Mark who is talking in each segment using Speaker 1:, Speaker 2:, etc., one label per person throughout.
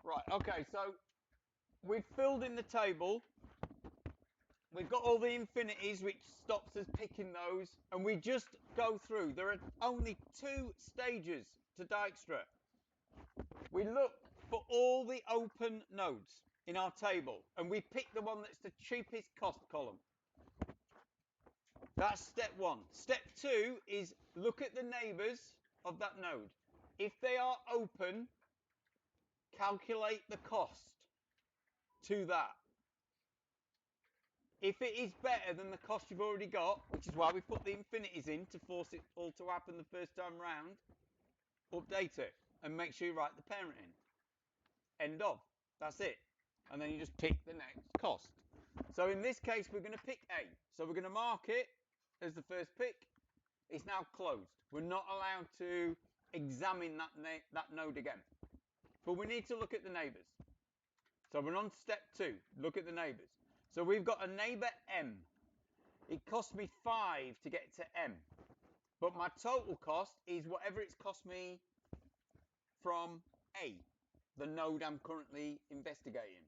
Speaker 1: Right, okay, so we've filled in the table. We've got all the infinities, which stops us picking those, and we just go through. There are only 2 stages to Dijkstra. We look for all the open nodes in our table, and we pick the one that's the cheapest cost column. That's step 1. Step 2 is look at the neighbours of that node. If they are open, calculate the cost to that. If it is better than the cost you've already got, which is why we put the infinities in to force it all to happen the first time round, update it and make sure you write the parent in. End of. That's it. And then you just pick the next cost. So in this case, we're going to pick A. So we're going to mark it as the first pick. It's now closed. We're not allowed to examine that node again. But we need to look at the neighbours. So we're on step 2. Look at the neighbours. So we've got a neighbour M. It cost me 5 to get to M. But my total cost is whatever it's cost me from A, the node I'm currently investigating.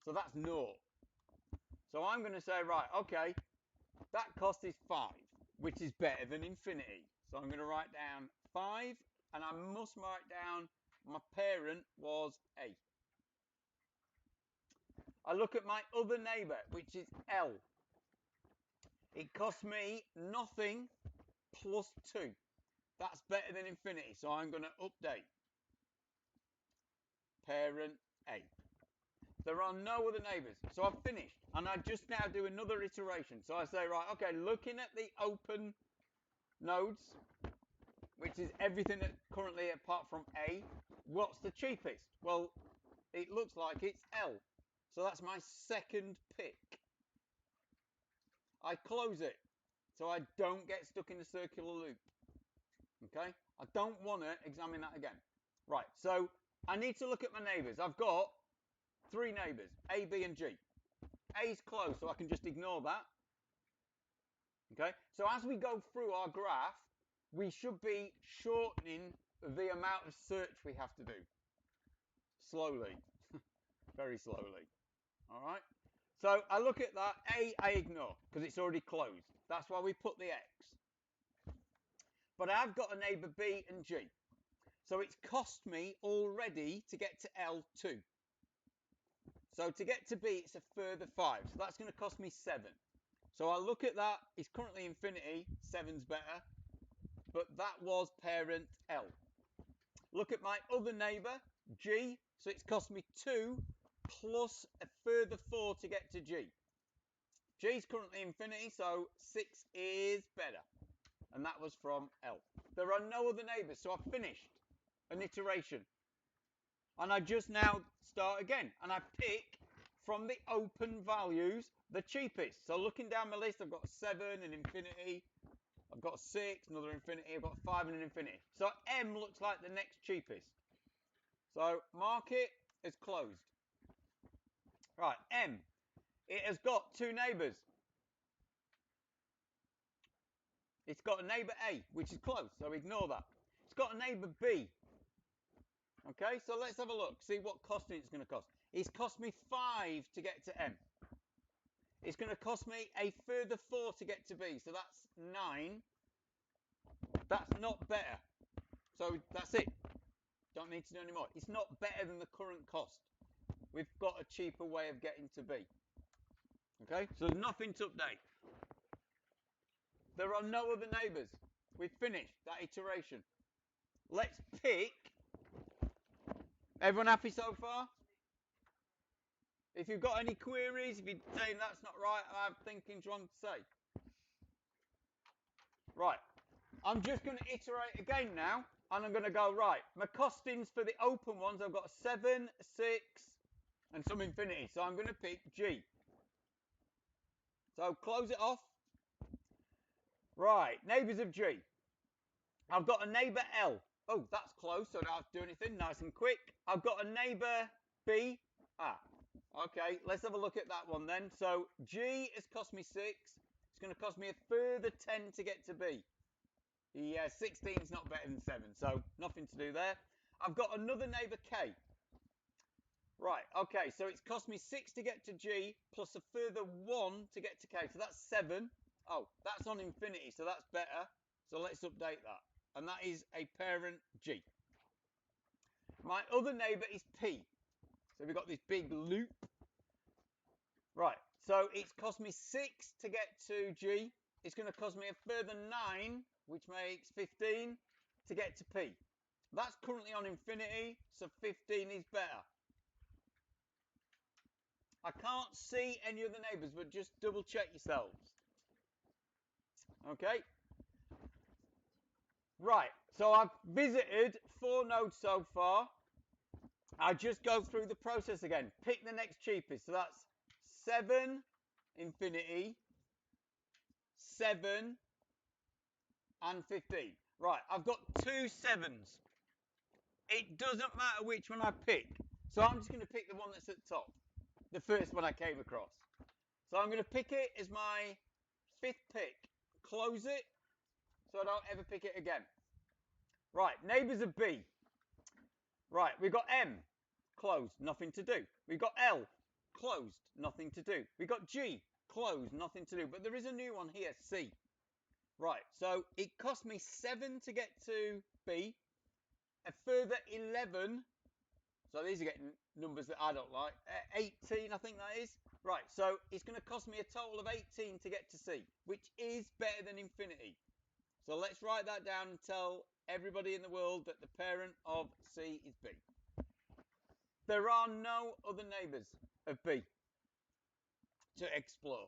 Speaker 1: So that's 0. So I'm going to say, right, okay, that cost is 5, which is better than infinity. So I'm going to write down 5, and I must write down my parent was A. I look at my other neighbour, which is L. It cost me nothing plus 2. That's better than infinity, so I'm going to update. Parent A. There are no other neighbours, so I've finished. And I just now do another iteration. So I say, right, okay, looking at the open nodes, which is everything that currently apart from A, what's the cheapest? Well, it looks like it's L. So that's my second pick. I close it so I don't get stuck in the circular loop. Okay? I don't want to examine that again. Right, so I need to look at my neighbours. I've got 3 neighbours, A, B, and G. A's close, so I can just ignore that. Okay, so as we go through our graph, we should be shortening the amount of search we have to do. Slowly, very slowly. All right, so I look at that, A, I ignore, because it's already closed. That's why we put the X. But I've got a neighbour B and G. So it's cost me already to get to L2. So to get to B, it's a further 5. So that's going to cost me 7. So I look at that. It's currently infinity. 7's better. But that was parent L. Look at my other neighbour, G. So it's cost me 2 plus a further 4 to get to G. G's currently infinity, so 6 is better. And that was from L. There are no other neighbours, so I've finished an iteration. And I just now start again. And I pick from the open values the cheapest. So looking down my list, I've got a 7, an infinity. I've got a 6, another infinity. I've got a 5 and an infinity. So M looks like the next cheapest. So mark it as closed. Right, M. It has got 2 neighbours. It's got a neighbour A, which is close, so ignore that. It's got a neighbour B. Okay, so let's have a look, see what costing it's going to cost. It's cost me 5 to get to M. It's going to cost me a further 4 to get to B, so that's 9. That's not better. So that's it. Don't need to do any more. It's not better than the current cost. We've got a cheaper way of getting to B. Okay, so nothing to update. There are no other neighbours. We've finished that iteration. Let's pick. Everyone happy so far? If you've got any queries, if you're saying that's not right, I'm thinking wrong to say. Right, I'm just going to iterate again now, and I'm going to go, right, my costings for the open ones, I've got a 7, a 6, and some infinity. So I'm going to pick G. So close it off. Right, neighbours of G. I've got a neighbour L. Oh, that's close, so I don't have to do anything. Nice and quick. I've got a neighbour B. Okay, let's have a look at that one then. So G has cost me 6. It's going to cost me a further 10 to get to B. Yeah, 16 is not better than 7, so nothing to do there. I've got another neighbour K. Right, okay, so it's cost me 6 to get to G plus a further 1 to get to K. So that's 7. Oh, that's on infinity, so that's better. So let's update that. And that is a parent G. My other neighbour is P. So we've got this big loop. Right, so it's cost me 6 to get to G. It's going to cost me a further 9, which makes 15, to get to P. That's currently on infinity, so 15 is better. I can't see any other neighbours, but just double check yourselves. Okay. Right, so I've visited 4 nodes so far. I just go through the process again. Pick the next cheapest. So that's 7 infinity, 7 and 15. Right, I've got 2 7s. It doesn't matter which one I pick. So I'm just going to pick the one that's at the top. The first one I came across. So I'm going to pick it as my 5th pick. Close it so I don't ever pick it again. Right, neighbours of B. Right, we've got M. Closed, nothing to do. We've got L. Closed, nothing to do. We've got G. Closed, nothing to do. But there is a new one here, C. Right, so it cost me 7 to get to B. A further 11. So these are getting numbers that I don't like. 18, I think that is. Right, so it's going to cost me a total of 18 to get to C, which is better than infinity. So let's write that down and tell everybody in the world that the parent of C is B. There are no other neighbours of B to explore.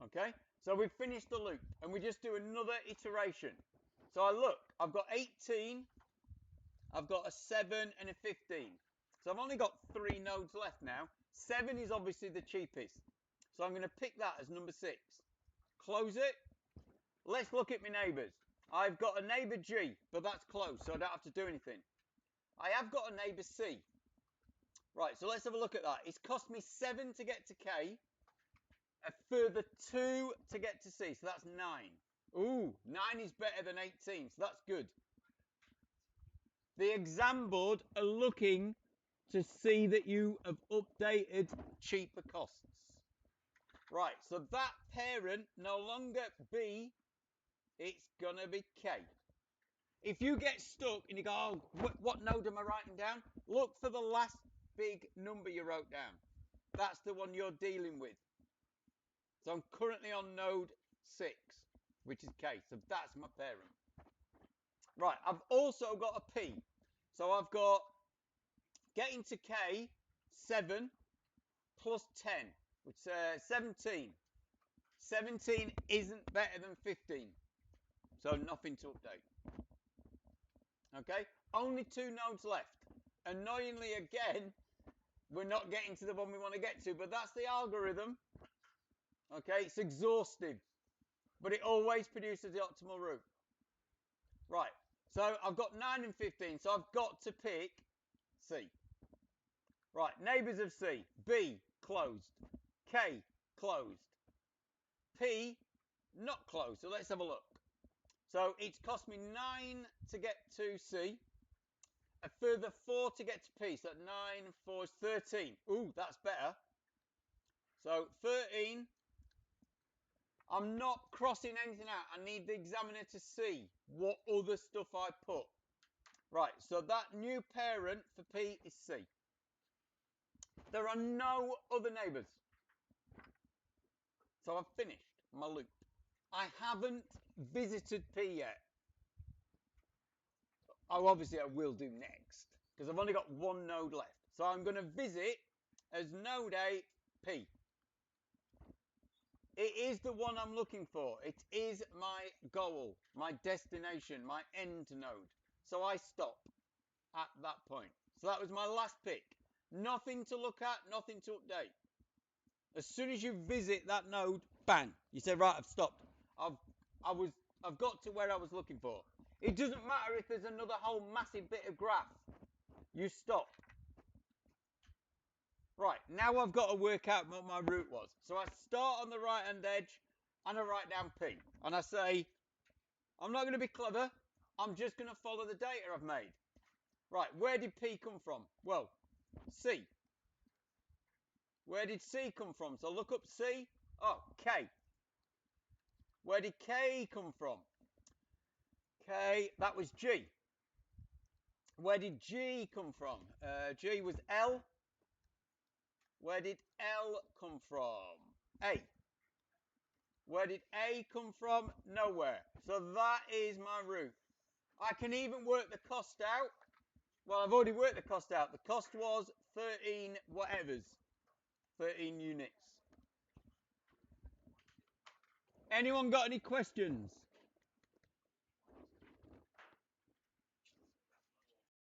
Speaker 1: Okay, so we've finished the loop and we just do another iteration. So I look, I've got 18, I've got a 7 and a 15. So I've only got 3 nodes left now. 7 is obviously the cheapest. So I'm going to pick that as number 6. Close it. Let's look at my neighbours. I've got a neighbour G, but that's close, so I don't have to do anything. I have got a neighbour C. Right, so let's have a look at that. It's cost me 7 to get to K. A further 2 to get to C, so that's 9. Ooh, 9 is better than 18, so that's good. The exam board are looking to see that you have updated cheaper costs. Right, so that parent no longer B, it's gonna be K. If you get stuck and you go, oh, what node am I writing down? Look for the last big number you wrote down. That's the one you're dealing with. So I'm currently on node 6, which is K. So that's my parent. Right, I've also got a P. So I've got getting to K, 7 plus 10, which is 17. 17 isn't better than 15. So nothing to update. Okay, only 2 nodes left. Annoyingly, again, we're not getting to the one we want to get to, but that's the algorithm. Okay, it's exhaustive, but it always produces the optimal route. Right, so I've got 9 and 15, so I've got to pick C. Right, neighbours of C. B, closed. K, closed. P, not closed, so let's have a look. So it's cost me 9 to get to C. A further 4 to get to P, so 9 and 4 is 13. Ooh, that's better. So 13. I'm not crossing anything out. I need the examiner to see what other stuff I put. Right, so that new parent for P is C. There are no other neighbours. So I've finished my loop. I haven't visited P yet. Oh, obviously I will do next, because I've only got 1 node left. So I'm going to visit as node A, P. It is the one I'm looking for. It is my goal, my destination, my end node. So I stop at that point. So that was my last pick. Nothing to look at, nothing to update. As soon as you visit that node, bang, you say, right, I've stopped. I've got to where I was looking for. It doesn't matter if there's another whole massive bit of graph. You stop. Right, now I've got to work out what my route was. So I start on the right-hand edge and I write down P. And I say, I'm not going to be clever. I'm just going to follow the data I've made. Right, where did P come from? Well, C. Where did C come from? So look up C. Oh, K. Where did K come from? K, that was G. Where did G come from? G was L. Where did L come from? A. Where did A come from? Nowhere. So that is my route. I can even work the cost out. Well, I've already worked the cost out. The cost was 13 whatevers. 13 units. Anyone got any questions?